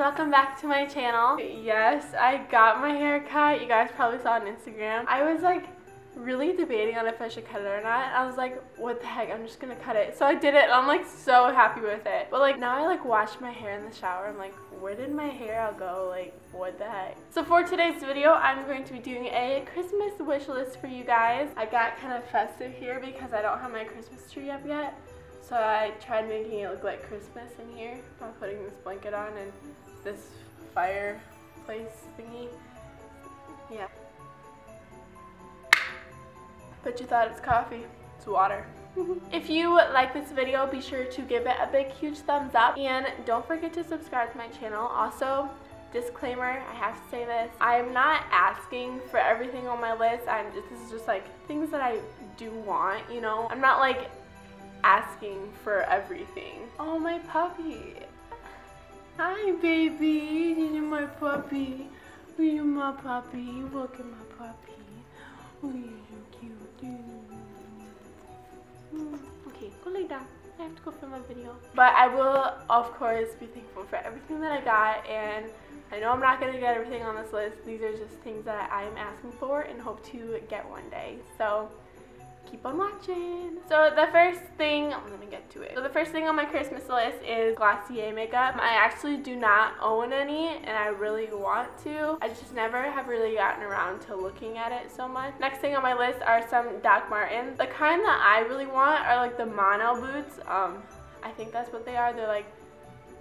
welcome back to my channel. Yes, I got my hair cut. You guys probably saw on Instagram. I was like really debating on if I should cut it or not. I was like, what the heck, I'm just gonna cut it. So I did it and I'm like so happy with it. But like now I like wash my hair in the shower. I'm like, where did my hair all go? Like, what the heck? So for today's video, I'm going to be doing a Christmas wish list for you guys. I got kind of festive here because I don't have my Christmas tree up yet. So I tried making it look like Christmas in here by putting this blanket on and this fireplace thingy. Yeah. But you thought it's coffee. It's water. If you like this video, be sure to give it a big huge thumbs up and don't forget to subscribe to my channel. Also, disclaimer, I have to say this, I'm not asking for everything on my list. This is just like things that I do want, you know. I'm not like asking for everything. Oh, my puppy. Hi, baby. You're my puppy. You're my puppy. Look at my puppy. Oh, you're so cute. Okay, go lay down. I have to go film a video. But I will, of course, be thankful for everything that I got, and I know I'm not going to get everything on this list. These are just things that I am asking for and hope to get one day. So keep on watching. So the first thing, let me get to it. So the first thing on my Christmas list is Glossier makeup. I actually do not own any and I really want to. I just never have really gotten around to looking at it so much. Next thing on my list are some Doc Martens. The kind that I really want are like the mono boots. I think that's what they are. They're like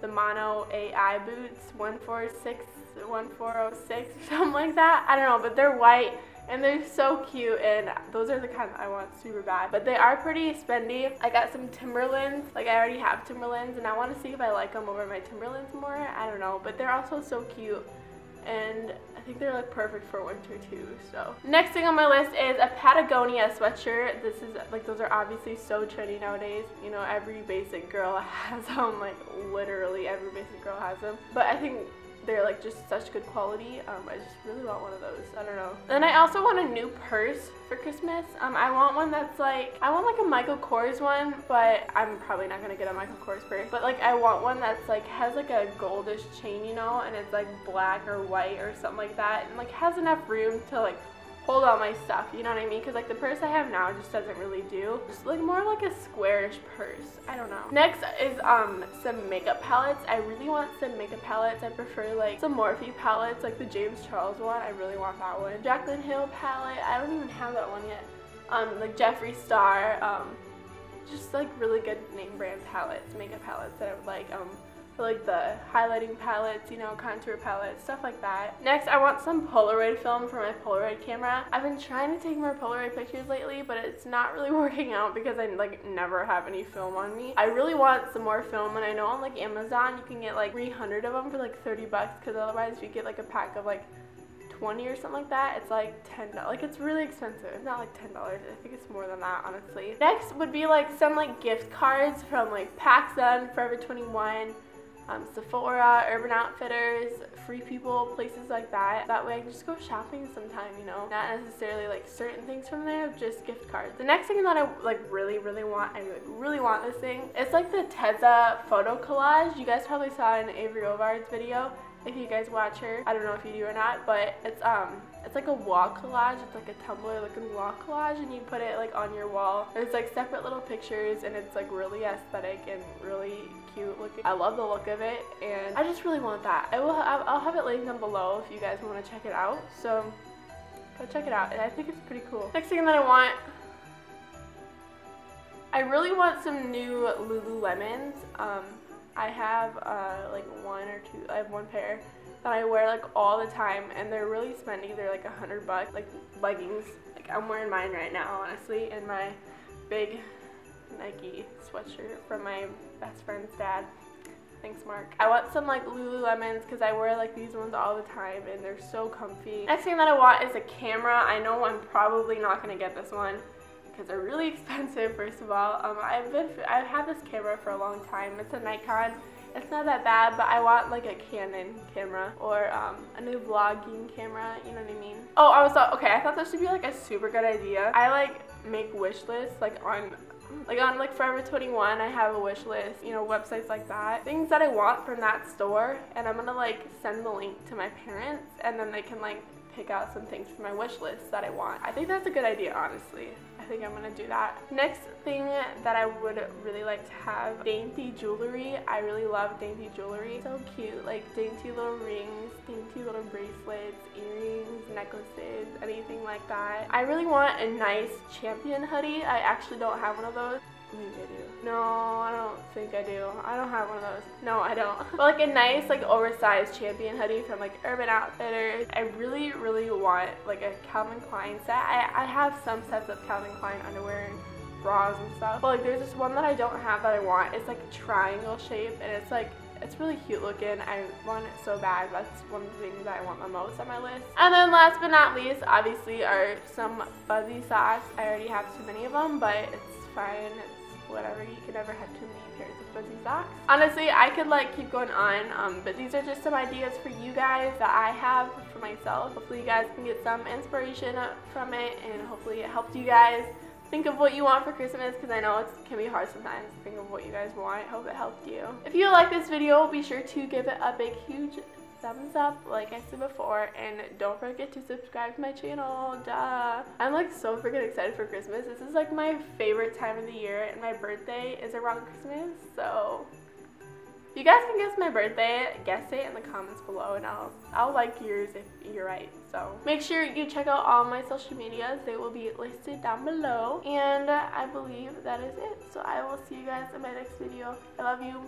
the mono AI boots, 146, 1406 or something like that. I don't know, but they're white. And they're so cute, and those are the kind that I want super bad. But they are pretty spendy. I got some Timberlands. Like, I already have Timberlands, and I want to see if I like them over my Timberlands more. I don't know, but they're also so cute. And I think they're like perfect for winter too, so. Next thing on my list is a Patagonia sweatshirt. This is like, those are obviously so trendy nowadays. You know, every basic girl has them, like literally every basic girl has them. But I think they're like just such good quality. I just really want one of those. I don't know. Then I also want a new purse for Christmas. I want one that's like, I want like a Michael Kors one, but I'm probably not gonna get a Michael Kors purse. But like I want one that's like, has like a goldish chain, you know, and it's like black or white or something like that, and like has enough room to like hold all my stuff, you know what I mean? Because like the purse I have now just doesn't really do. Just like more like a squarish purse. I don't know. Next is some makeup palettes. I really want some makeup palettes. I prefer like some Morphe palettes, like the James Charles one. I really want that one. Jaclyn Hill palette. I don't even have that one yet. Like Jeffree Star. Just like really good name brand palettes, makeup palettes that I would like. For like the highlighting palettes, you know, contour palettes, stuff like that. Next, I want some Polaroid film for my Polaroid camera. I've been trying to take more Polaroid pictures lately, but it's not really working out because I like never have any film on me. I really want some more film, and I know on like Amazon you can get like 300 of them for like 30 bucks, because otherwise if you get like a pack of like 20 or something like that, it's like $10. Like, it's really expensive. It's not like $10. I think it's more than that, honestly. Next would be like some like gift cards from like PacSun, Forever 21, Sephora, Urban Outfitters, Free People, places like that. That way I can just go shopping sometime, you know. Not necessarily like certain things from there, just gift cards. The next thing that I like really want, I really want this thing. It's like the TEZZA photo collage. You guys probably saw it in Avery Ovard's video. If you guys watch her, I don't know if you do or not, but it's like a wall collage. It's like a Tumblr looking wall collage, and you put it like on your wall. There's like separate little pictures, and it's like really aesthetic and really cute looking. I love the look of it, and I just really want that. I'll have it linked down below if you guys want to check it out. So go check it out, and I think it's pretty cool. Next thing that I really want some new Lululemons. I have like one or two. I have one pair that I wear like all the time, and they're really spendy. They're like $100, like leggings. Like I'm wearing mine right now, honestly, and my big Nike sweatshirt from my best friend's dad. Thanks, Mark. I want some like Lululemons because I wear like these ones all the time, and they're so comfy. Next thing that I want is a camera. I know I'm probably not gonna get this one because they're really expensive, first of all. I've had this camera for a long time. It's a Nikon. It's not that bad, but I want like a Canon camera or a new vlogging camera, you know what I mean? Oh, I thought this would be like a super good idea. I like make wish lists like on Like on like Forever 21, I have a wish list, you know, websites like that. Things that I want from that store, and I'm gonna like send the link to my parents, and then they can like pick out some things for my wish list that I want. I think that's a good idea, honestly. I think I'm gonna do that. Next thing that I would really like to have, dainty jewelry. I really love dainty jewelry. So cute, like dainty little rings, dainty little bracelets, earrings, necklaces, anything like that. I really want a nice Champion hoodie. I actually don't have one of those. I think I do. No, I don't think I do. I don't have one of those. No, I don't. But like a nice like oversized Champion hoodie from like Urban Outfitters. I really, really want like a Calvin Klein set. I have some sets of Calvin Klein underwear and bras and stuff. But like there's this one that I don't have that I want. It's like a triangle shape, and it's like, it's really cute looking. I want it so bad. That's one of the things that I want the most on my list. And then last but not least, obviously, are some fuzzy socks. I already have too many of them, but it's fine. It's whatever. You can never have too many pairs of fuzzy socks. Honestly, I could like keep going on, but these are just some ideas for you guys that I have for myself. Hopefully you guys can get some inspiration from it, and hopefully it helped you guys think of what you want for Christmas, because I know it can be hard sometimes to think of what you guys want. I hope it helped you. If you like this video, be sure to give it a big, huge thumbs up, like I said before, and don't forget to subscribe to my channel. Duh. I'm like so freaking excited for Christmas. This is like my favorite time of the year, and my birthday is around Christmas, so you guys can guess my birthday. Guess it in the comments below, and I'll like yours if you're right. So make sure you check out all my social medias. They will be listed down below. And I believe that is it. So I will see you guys in my next video. I love you.